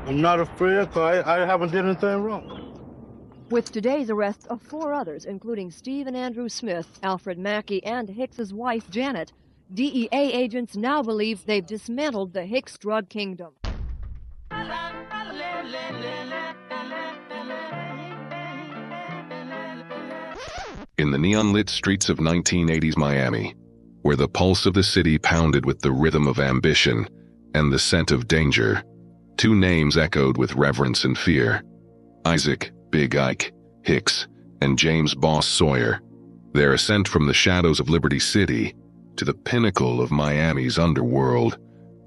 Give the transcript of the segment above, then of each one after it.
I'm not afraid because I haven't did anything wrong. With today's arrest of 4 others, including Steve and Andrew Smith, Alfred Mackey, and Hicks's wife, Janet, DEA agents now believe they've dismantled the Hicks drug kingdom. In the neon-lit streets of 1980s Miami, where the pulse of the city pounded with the rhythm of ambition and the scent of danger, 2 names echoed with reverence and fear: Isaac "Big Ike" Hicks and James "Boss" Sawyer. Their ascent from the shadows of Liberty City to the pinnacle of Miami's underworld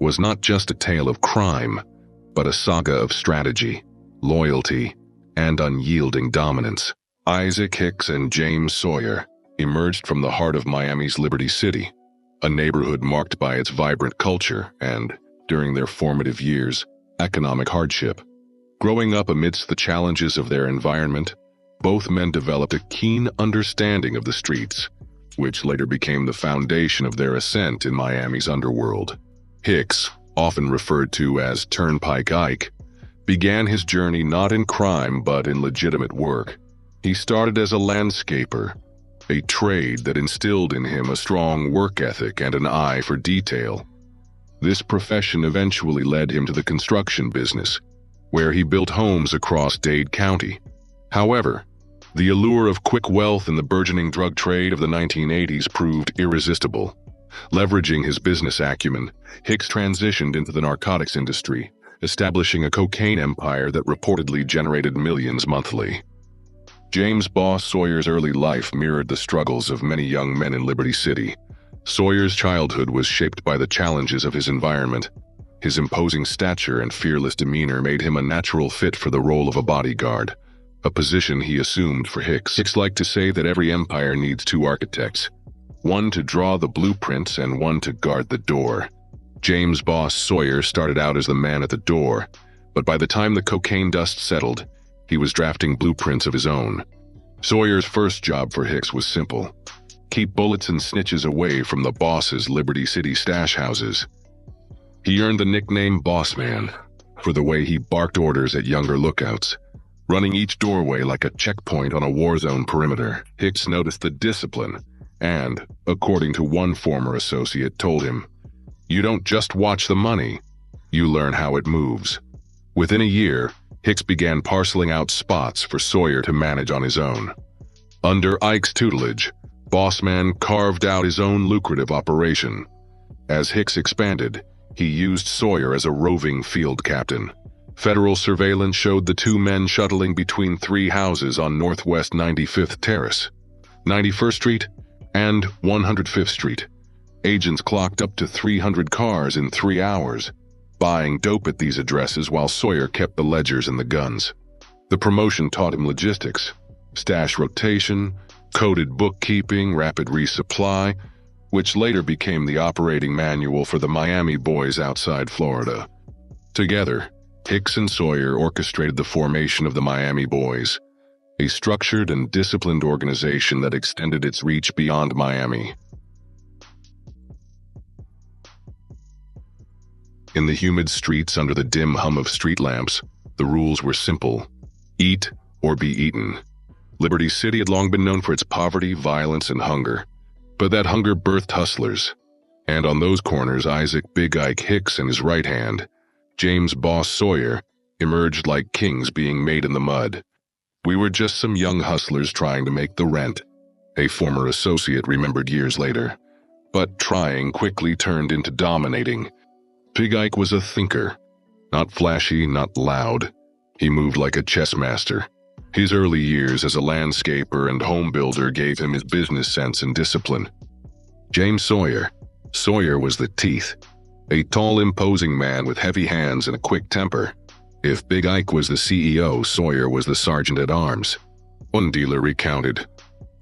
was not just a tale of crime, but a saga of strategy, loyalty, and unyielding dominance. Isaac Hicks and James Sawyer emerged from the heart of Miami's Liberty City, a neighborhood marked by its vibrant culture and, during their formative years, economic hardship. Growing up amidst the challenges of their environment, both men developed a keen understanding of the streets, which later became the foundation of their ascent in Miami's underworld. Hicks, often referred to as Turnpike Ike, began his journey not in crime but in legitimate work. He started as a landscaper, a trade that instilled in him a strong work ethic and an eye for detail. This profession eventually led him to the construction business, where he built homes across Dade County. However, the allure of quick wealth in the burgeoning drug trade of the 1980s proved irresistible. Leveraging his business acumen, Hicks transitioned into the narcotics industry, establishing a cocaine empire that reportedly generated millions monthly. James "Boss" Sawyer's early life mirrored the struggles of many young men in Liberty City. Sawyer's childhood was shaped by the challenges of his environment. His imposing stature and fearless demeanor made him a natural fit for the role of a bodyguard, a position he assumed for Hicks. Hicks liked to say that every empire needs 2 architects, one to draw the blueprints and one to guard the door. James "Boss" Sawyer started out as the man at the door, but by the time the cocaine dust settled, he was drafting blueprints of his own. Sawyer's first job for Hicks was simple: keep bullets and snitches away from the boss's Liberty City stash houses. He earned the nickname Boss Man for the way he barked orders at younger lookouts, running each doorway like a checkpoint on a war zone perimeter. Hicks noticed the discipline and, according to one former associate, told him, "You don't just watch the money, you learn how it moves." Within a year, Hicks began parceling out spots for Sawyer to manage on his own. Under Ike's tutelage, Bossman carved out his own lucrative operation. As Hicks expanded, he used Sawyer as a roving field captain. Federal surveillance showed the 2 men shuttling between 3 houses on Northwest 95th Terrace, 91st Street, and 105th Street. Agents clocked up to 300 cars in 3 hours, buying dope at these addresses while Sawyer kept the ledgers and the guns. The promotion taught him logistics, stash rotation, coded bookkeeping, rapid resupply, which later became the operating manual for the Miami boys outside Florida. Together, Hicks and Sawyer orchestrated the formation of the Miami Boys, a structured and disciplined organization that extended its reach beyond Miami. In the humid streets under the dim hum of street lamps, the rules were simple: eat or be eaten. Liberty City had long been known for its poverty, violence, and hunger, but that hunger birthed hustlers. And on those corners, Isaac "Big Ike" Hicks and his right hand, James "Boss" Sawyer, emerged like kings being made in the mud. "We were just some young hustlers trying to make the rent," a former associate remembered years later. But trying quickly turned into dominating. Big Ike was a thinker. Not flashy, not loud. He moved like a chess master. His early years as a landscaper and home builder gave him his business sense and discipline. James Sawyer. Sawyer was the teeth. A tall, imposing man with heavy hands and a quick temper. If Big Ike was the CEO, Sawyer was the sergeant-at-arms. One dealer recounted,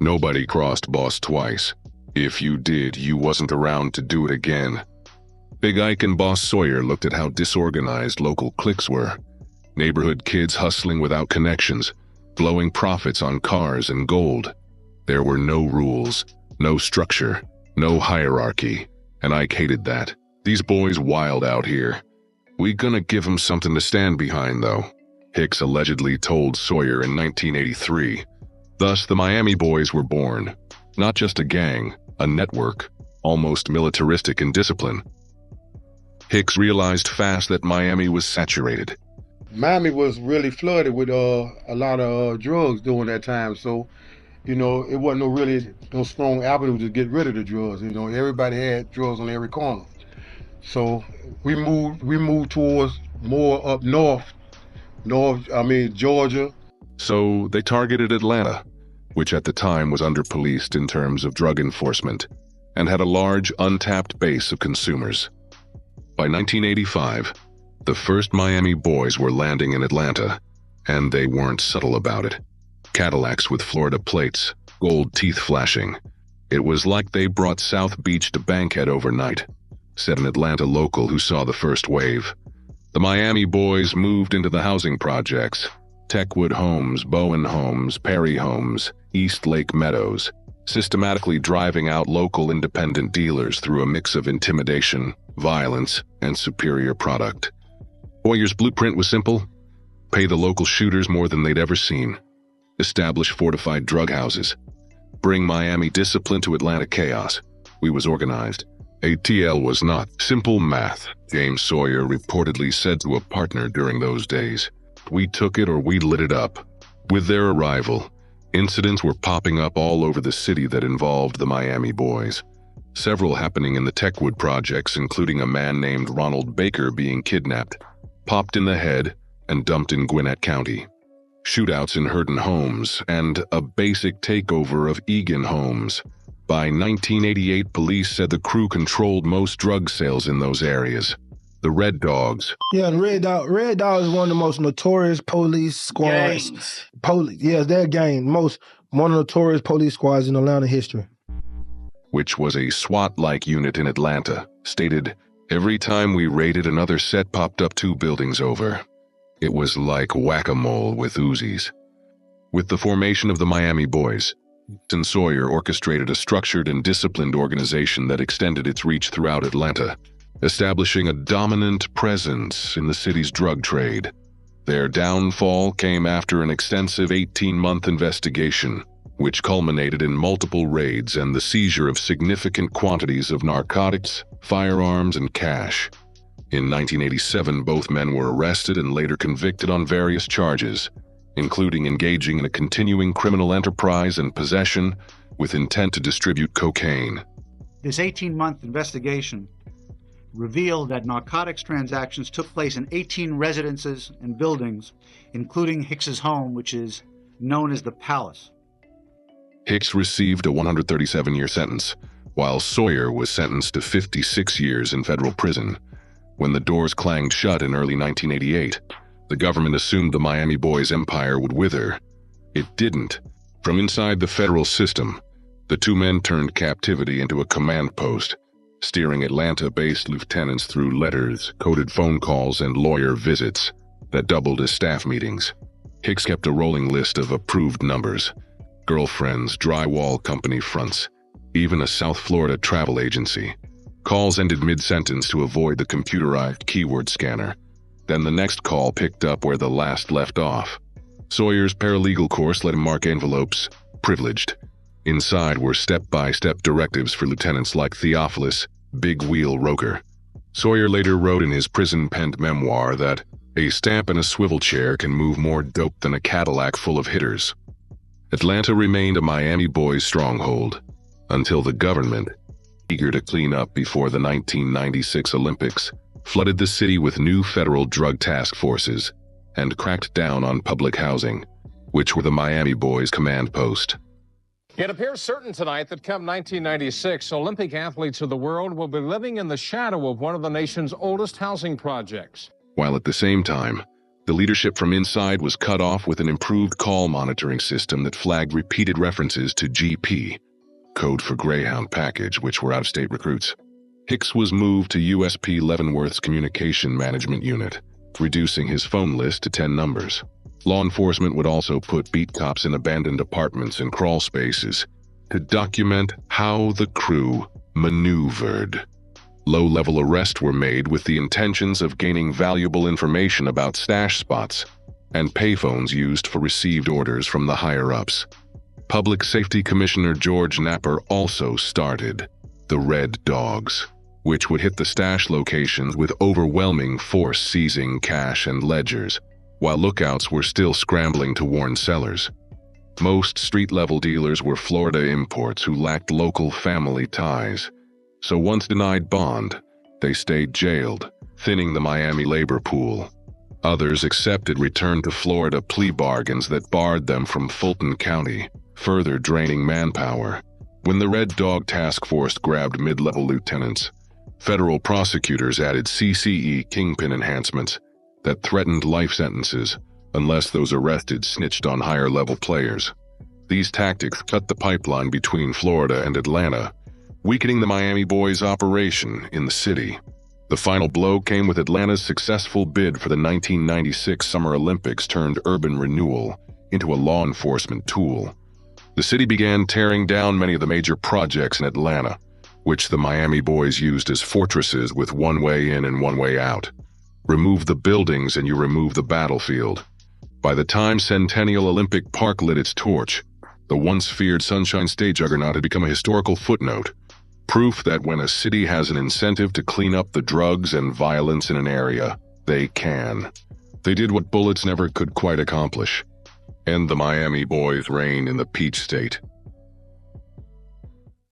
"Nobody crossed Boss twice. If you did, you wasn't around to do it again." Big Ike and Boss Sawyer looked at how disorganized local cliques were. Neighborhood kids hustling without connections, blowing profits on cars and gold. There were no rules, no structure, no hierarchy, and Ike hated that. "These boys wild out here. "We gonna give 'em something to stand behind, though," Hicks allegedly told Sawyer in 1983. Thus, the Miami Boys were born. Not just a gang, a network, almost militaristic in discipline. Hicks realized fast that Miami was saturated. Miami was really flooded with a lot of drugs during that time, so it wasn't no strong avenue to get rid of the drugs. Everybody had drugs on every corner. So we moved towards more up north, Georgia. So they targeted Atlanta, which at the time was under-policed in terms of drug enforcement, and had a large untapped base of consumers. By 1985, the first Miami Boys were landing in Atlanta, and they weren't subtle about it. Cadillacs with Florida plates, gold teeth flashing. It was like they brought South Beach to Bankhead overnight, said an Atlanta local who saw the first wave. The Miami Boys moved into the housing projects: Techwood Homes, Bowen Homes, Perry Homes, East Lake Meadows, systematically driving out local independent dealers through a mix of intimidation, violence, and superior product. Sawyer's blueprint was simple: pay the local shooters more than they'd ever seen, establish fortified drug houses, bring Miami discipline to Atlanta chaos. We was organized. ATL was not simple math, James Sawyer reportedly said to a partner during those days. We took it or we lit it up. With their arrival, incidents were popping up all over the city that involved the Miami Boys. Several happening in the Techwood projects, including a man named Ronald Baker being kidnapped, popped in the head, and dumped in Gwinnett County. Shootouts in Hurton Homes, and a basic takeover of Egan Homes. By 1988, police said the crew controlled most drug sales in those areas. The Red Dogs. Yeah, the Red Dog is one of the most notorious police squads. Yes, their gang. One of the notorious police squads in Atlanta history. Which was a SWAT-like unit in Atlanta, stated, "Every time we raided, another set popped up 2 buildings over. It was like whack-a-mole with Uzis." With the formation of the Miami Boys, Hicks and Sawyer orchestrated a structured and disciplined organization that extended its reach throughout Atlanta, establishing a dominant presence in the city's drug trade. Their downfall came after an extensive 18-month investigation, which culminated in multiple raids and the seizure of significant quantities of narcotics, firearms, and cash. In 1987, both men were arrested and later convicted on various charges, including engaging in a continuing criminal enterprise and possession with intent to distribute cocaine. This 18-month investigation revealed that narcotics transactions took place in 18 residences and buildings, including Hicks's home, which is known as the Palace. Hicks received a 137-year sentence, while Sawyer was sentenced to 56 years in federal prison. When the doors clanged shut in early 1988, the government assumed the Miami Boys' empire would wither. It didn't. From inside the federal system, the 2 men turned captivity into a command post, steering Atlanta-based lieutenants through letters, coded phone calls, and lawyer visits that doubled as staff meetings. Hicks kept a rolling list of approved numbers: girlfriends, drywall company fronts, even a South Florida travel agency. Calls ended mid-sentence to avoid the computerized keyword scanner. Then the next call picked up where the last left off. Sawyer's paralegal course let him mark envelopes, privileged. Inside were step-by-step directives for lieutenants like Theophilus Big Wheel Roker. Sawyer later wrote in his prison-penned memoir that a stamp and a swivel chair can move more dope than a Cadillac full of hitters. Atlanta remained a Miami Boys stronghold until the government, eager to clean up before the 1996 Olympics, flooded the city with new federal drug task forces and cracked down on public housing, which were the Miami Boys' command post. It appears certain tonight that come 1996, Olympic athletes of the world will be living in the shadow of one of the nation's oldest housing projects. While at the same time, the leadership from inside was cut off with an improved call monitoring system that flagged repeated references to GP, code for Greyhound package, which were out-of-state recruits. Hicks was moved to USP Leavenworth's Communication Management Unit, reducing his phone list to 10 numbers. Law enforcement would also put beat cops in abandoned apartments and crawl spaces to document how the crew maneuvered. Low-level arrests were made with the intentions of gaining valuable information about stash spots and payphones used for received orders from the higher-ups. Public Safety Commissioner George Napper also started the Red Dogs, which would hit the stash locations with overwhelming force, seizing cash and ledgers, while lookouts were still scrambling to warn sellers. Most street-level dealers were Florida imports who lacked local family ties, so once denied bond, they stayed jailed, thinning the Miami labor pool. Others accepted return to Florida plea bargains that barred them from Fulton County, further draining manpower. When the Red Dog Task Force grabbed mid-level lieutenants, federal prosecutors added CCE kingpin enhancements that threatened life sentences unless those arrested snitched on higher-level players. These tactics cut the pipeline between Florida and Atlanta, weakening the Miami Boys' operation in the city. The final blow came with Atlanta's successful bid for the 1996 Summer Olympics turned urban renewal into a law enforcement tool. The city began tearing down many of the major projects in Atlanta, which the Miami Boys used as fortresses with one way in and one way out. Remove the buildings and you remove the battlefield. By the time Centennial Olympic Park lit its torch, the once feared Sunshine State juggernaut had become a historical footnote, proof that when a city has an incentive to clean up the drugs and violence in an area, they can. They did what bullets never could quite accomplish: end the Miami Boys' reign in the Peach State.